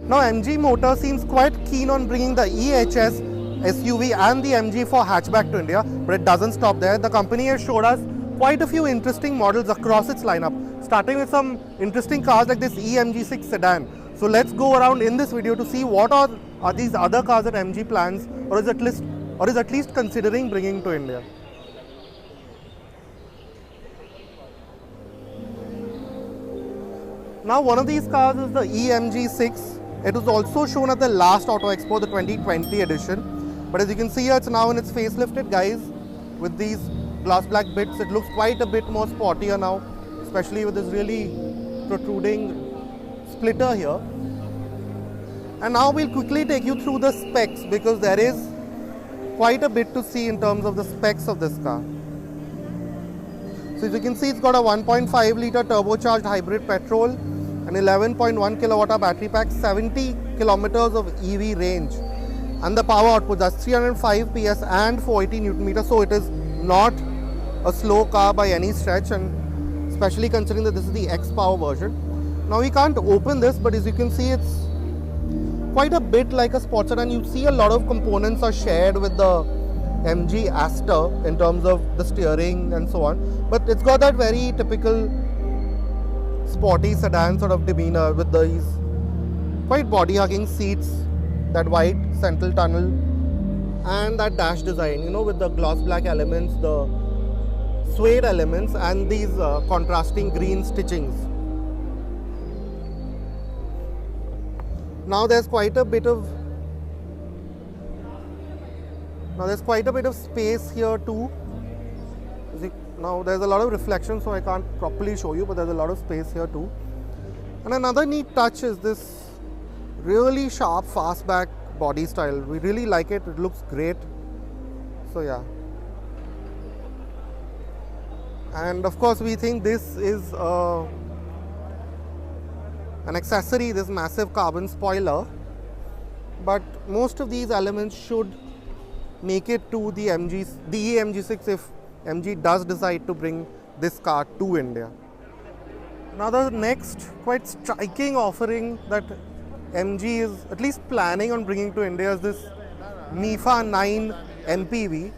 Now MG Motor seems quite keen on bringing the EHS SUV and the MG4 hatchback to India, but it doesn't stop there. The company has showed us quite a few interesting models across its lineup, starting with some interesting cars like this eMG6 sedan. So let's go around in this video to see what are these other cars that MG plans or is at least considering bringing to India. Now one of these cars is the eMG6. It was also shown at the last Auto Expo, the 2020 edition. But as you can see here, it's now in its facelifted guise with these glass black bits. It looks quite a bit more sportier now, especially with this really protruding splitter here. And now we'll quickly take you through the specs because there is quite a bit to see in terms of the specs of this car. So as you can see, it's got a 1.5 litre turbocharged hybrid petrol, an 11.1 kilowatt battery pack, 70 kilometers of EV range, and the power output, that's 305 PS and 480 Newton meters. So it is not a slow car by any stretch, and especially considering that this is the XPower version. Now we can't open this, but as you can see, it's quite a bit like a sports sedan. You see a lot of components are shared with the MG Aster in terms of the steering and so on, but it's got that very typical sporty sedan sort of demeanor with these quite body hugging seats, that white central tunnel, and that dash design, you know, with the gloss black elements, the suede elements, and these contrasting green stitchings. Now there's quite a bit of space here too. Now there's a lot of reflection, so I can't properly show you, but there's a lot of space here too. And another neat touch is this really sharp fastback body style. We really like it. It looks great. So yeah. And of course we think this is an accessory, this massive carbon spoiler, but most of these elements should make it to the eMG6 if MG does decide to bring this car to India. Now the next quite striking offering that MG is at least planning on bringing to India is this Mifa 9 MPV.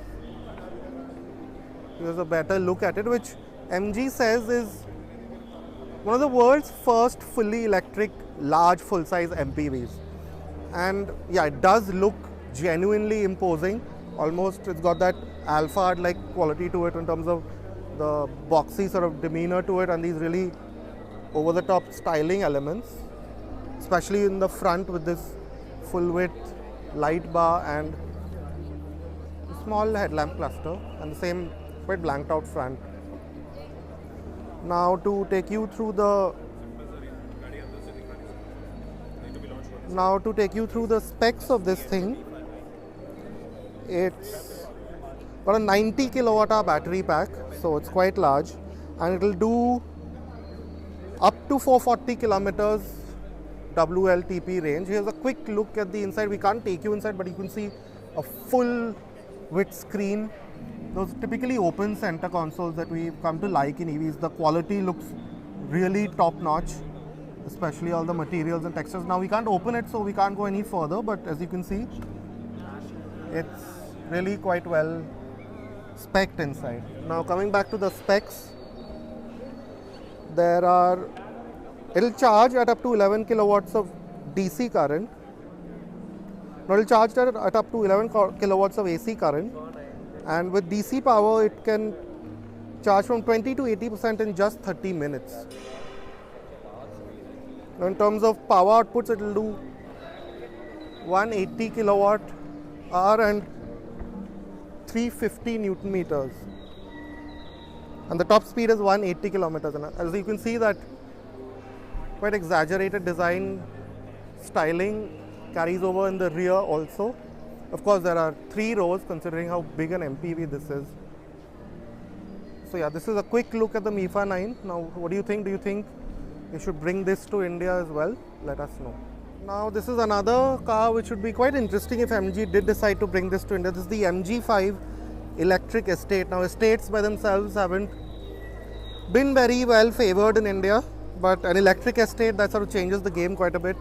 Here's a better look at it, which MG says is one of the world's first fully electric large full-size MPVs. And yeah, it does look genuinely imposing. Almost it's got that Alphard-like quality to it in terms of the boxy sort of demeanor to it and these really over-the-top styling elements, especially in the front with this full-width light bar and a small headlamp cluster and the same quite blanked out front. Now to take you through the specs of this thing, it's got a 90 kilowatt hour battery pack, so it's quite large, and it will do up to 440 kilometers WLTP range. Here's a quick look at the inside. We can't take you inside, but you can see a full width screen. Those typically open center consoles that we've come to like in EVs. The quality looks really top notch, especially all the materials and textures. Now we can't open it, so we can't go any further, but as you can see, it's really quite well spec'd inside. Now coming back to the specs, it'll charge at up to 11 kilowatts of DC current. Now it'll charge at up to 11 kilowatts of AC current, and with DC power it can charge from 20 to 80% in just 30 minutes. Now in terms of power outputs, it will do 180 kilowatt hour and 350 Newton meters, and the top speed is 180 kilometers an hour. As you can see, that quite exaggerated design styling carries over in the rear also. Of course, there are 3 rows considering how big an MPV this is. So yeah, this is a quick look at the Mifa 9. Now, what do you think? Do you think you should bring this to India as well? Let us know. Now, this is another car which would be quite interesting if MG did decide to bring this to India. This is the MG5 electric estate. Now, estates by themselves haven't been very well favored in India, but an electric estate, that sort of changes the game quite a bit.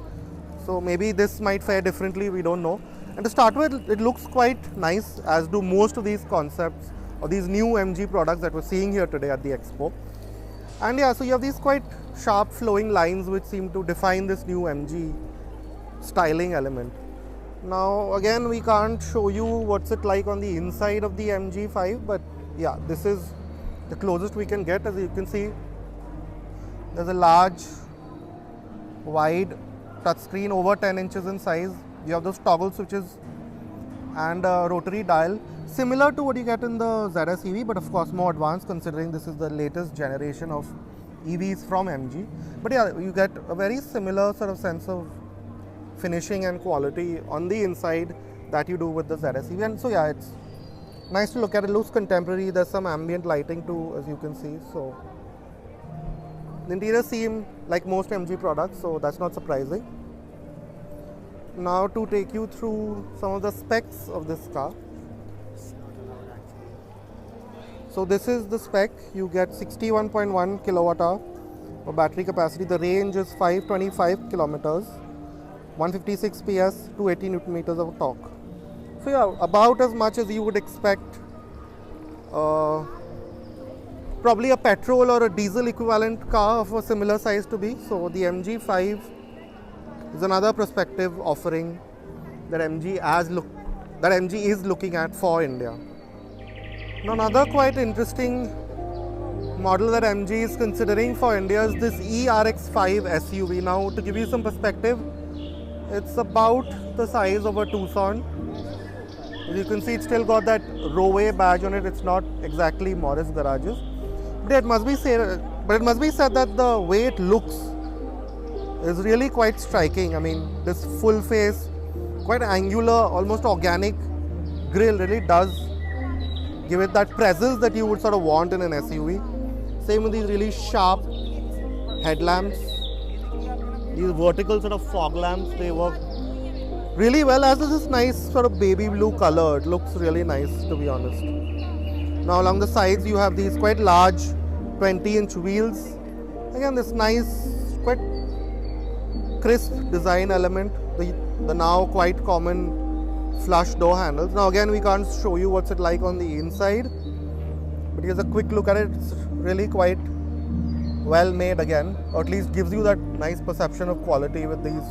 So maybe this might fare differently, we don't know. And to start with, it looks quite nice, as do most of these concepts or these new MG products that we're seeing here today at the Expo. And yeah, so you have these quite sharp flowing lines which seem to define this new MG styling element. Now again, we can't show you what's it like on the inside of the MG5, but yeah, this is the closest we can get. As you can see, there's a large, wide touchscreen over 10 inches in size. You have those toggle switches and a rotary dial, similar to what you get in the ZS EV, but of course more advanced, considering this is the latest generation of EVs from MG. But yeah, you get a very similar sort of sense of finishing and quality on the inside that you do with the ZS EV. And so yeah, it's nice to look at. It looks contemporary. There's some ambient lighting too, as you can see. So the interior seem like most MG products, so that's not surprising. Now to take you through some of the specs of this car. So this is the spec. You get 61.1 kilowatt hour of battery capacity. The range is 525 kilometers, 156 PS, 280 Newton meters of torque. So yeah, about as much as you would expect probably a petrol or a diesel equivalent car of a similar size to be. So the MG5 is another prospective offering that MG is looking at for India. Now another quite interesting model that MG is considering for India is this eRX5 SUV. Now to give you some perspective, it's about the size of a Tucson. As you can see, it's still got that Roway badge on it. It's not exactly Morris Garages. But it must be said that the way it looks is really quite striking. I mean, this full face, quite angular, almost organic grille really does give it that presence that you would sort of want in an SUV. Same with these really sharp headlamps. These vertical sort of fog lamps, they work really well, as is this nice sort of baby blue color. It looks really nice, to be honest. Now along the sides you have these quite large 20-inch wheels. Again, this nice, quite crisp design element. The now quite common flush door handles. Now again, we can't show you what's it like on the inside, but here's a quick look at it. It's really quite well made again, or at least gives you that nice perception of quality with these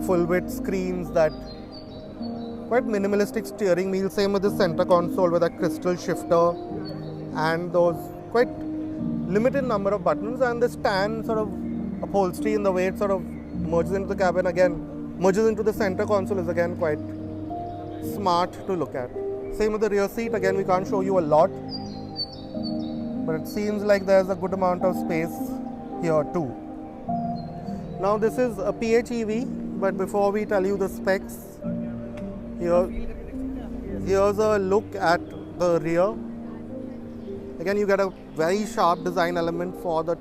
full width screens, that quite minimalistic steering wheel. Same with the center console with a crystal shifter and those quite limited number of buttons, and this tan sort of upholstery in the way it sort of merges into the cabin, again merges into the center console, is again quite smart to look at. Same with the rear seat. Again, we can't show you a lot, but it seems like there's a good amount of space here too. Now this is a PHEV, but before we tell you the specs, here's a look at the rear. Again, you get a very sharp design element for the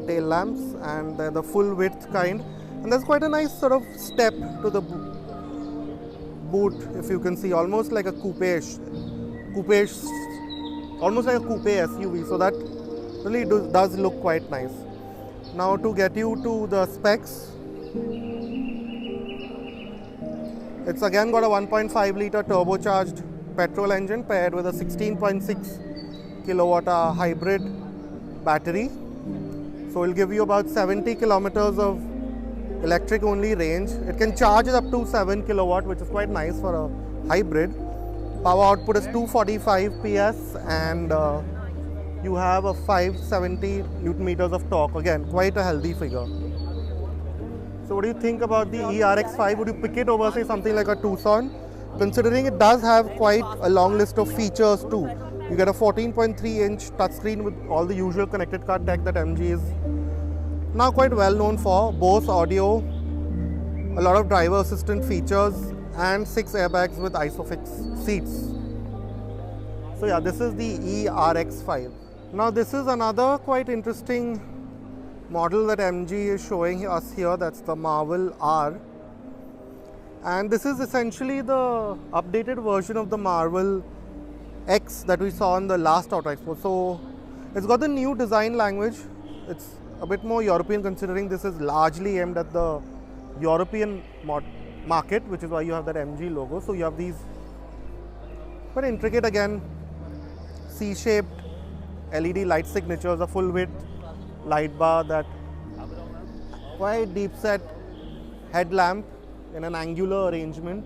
tail lamps, and they're the full width kind, and there's quite a nice sort of step to the boot, if you can see, almost like a coupe-ish, almost like a coupe SUV, so that really does look quite nice. Now to get you to the specs, it's again got a 1.5 litre turbocharged petrol engine paired with a 16.6 kilowatt hour hybrid battery. So it will give you about 70 kilometers of electric only range. It can charge up to 7 kilowatt, which is quite nice for a hybrid. Power output is 245 PS, and you have a 570 Newton meters of torque. Again, quite a healthy figure. So what do you think about the eRX5? Would you pick it over, say, something like a Tucson? Considering it does have quite a long list of features too. You get a 14.3-inch touchscreen with all the usual connected car tech that MG is now quite well known for. Bose audio, a lot of driver assistant features, and 6 airbags with ISOFIX seats. So yeah, this is the eRX5. Now this is another quite interesting model that MG is showing us here. That's the Marvel R, and this is essentially the updated version of the Marvel X that we saw in the last Auto Expo. So it's got the new design language. It's a bit more European, considering this is largely aimed at the European market, which is why you have that MG logo. So you have these very intricate, again, C-shaped LED light signatures, a full width light bar, that quite deep set headlamp in an angular arrangement.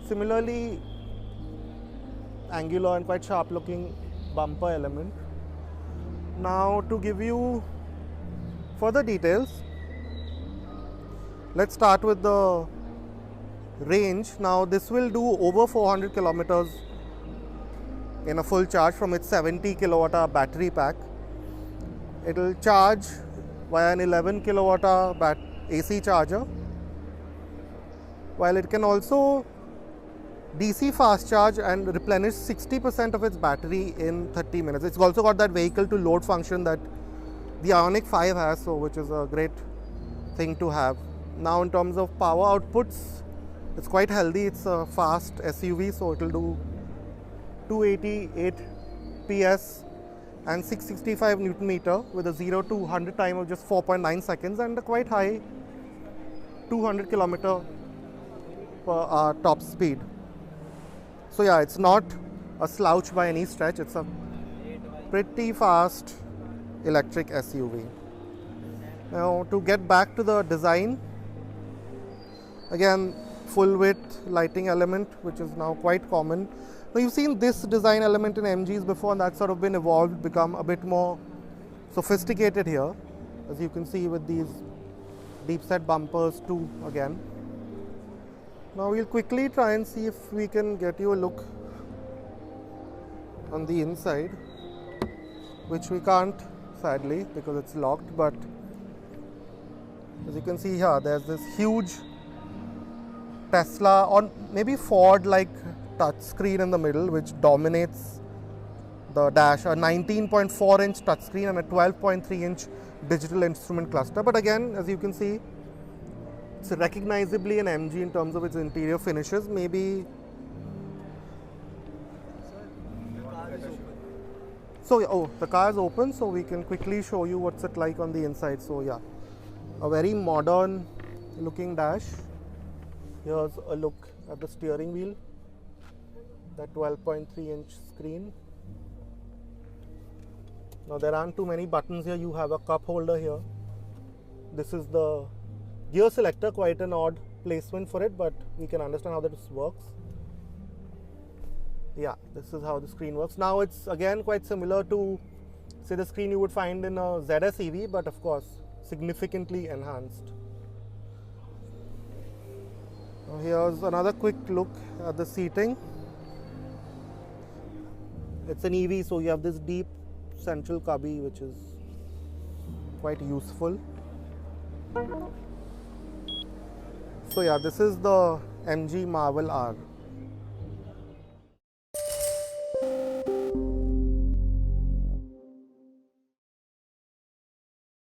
Similarly, angular and quite sharp looking bumper element. Now, to give you further details, let's start with the range. Now, this will do over 400 kilometers in a full charge from its 70 kilowatt hour battery pack. It will charge via an 11 kilowatt hour AC charger, while it can also DC fast charge and replenish 60% of its battery in 30 minutes. It's also got that vehicle to load function that the Ioniq 5 has, so which is a great thing to have. Now, in terms of power outputs, it's quite healthy. It's a fast SUV, so it will do 288 PS and 665 Newton meter with a 0 to 100 time of just 4.9 seconds and a quite high 200 kilometer per hour top speed. So yeah, it's not a slouch by any stretch. It's a pretty fast electric SUV. Now, to get back to the design, again, full width lighting element, which is now quite common. Now, you've seen this design element in MGs before, and that's sort of been evolved, become a bit more sophisticated here, as you can see with these deep set bumpers too again. Now, we'll quickly try and see if we can get you a look on the inside, which we can't sadly because it's locked, but as you can see here, there's this huge Tesla or maybe Ford like touch screen in the middle, which dominates the dash, a 19.4 inch touchscreen and a 12.3 inch digital instrument cluster. But again, as you can see, it's recognizably an MG in terms of its interior finishes. Maybe so. Oh, the car is open, so we can quickly show you what's it like on the inside. So yeah, a very modern looking dash. Here's a look at the steering wheel, that 12.3 inch screen. Now, there aren't too many buttons here. You have a cup holder here. This is the gear selector, quite an odd placement for it, but we can understand how this works. Yeah, this is how the screen works. Now, it's again quite similar to, say, the screen you would find in a ZS EV, but of course significantly enhanced. Now, here's another quick look at the seating. It's an EV, so you have this deep central cubby, which is quite useful. So yeah, this is the MG Marvel R.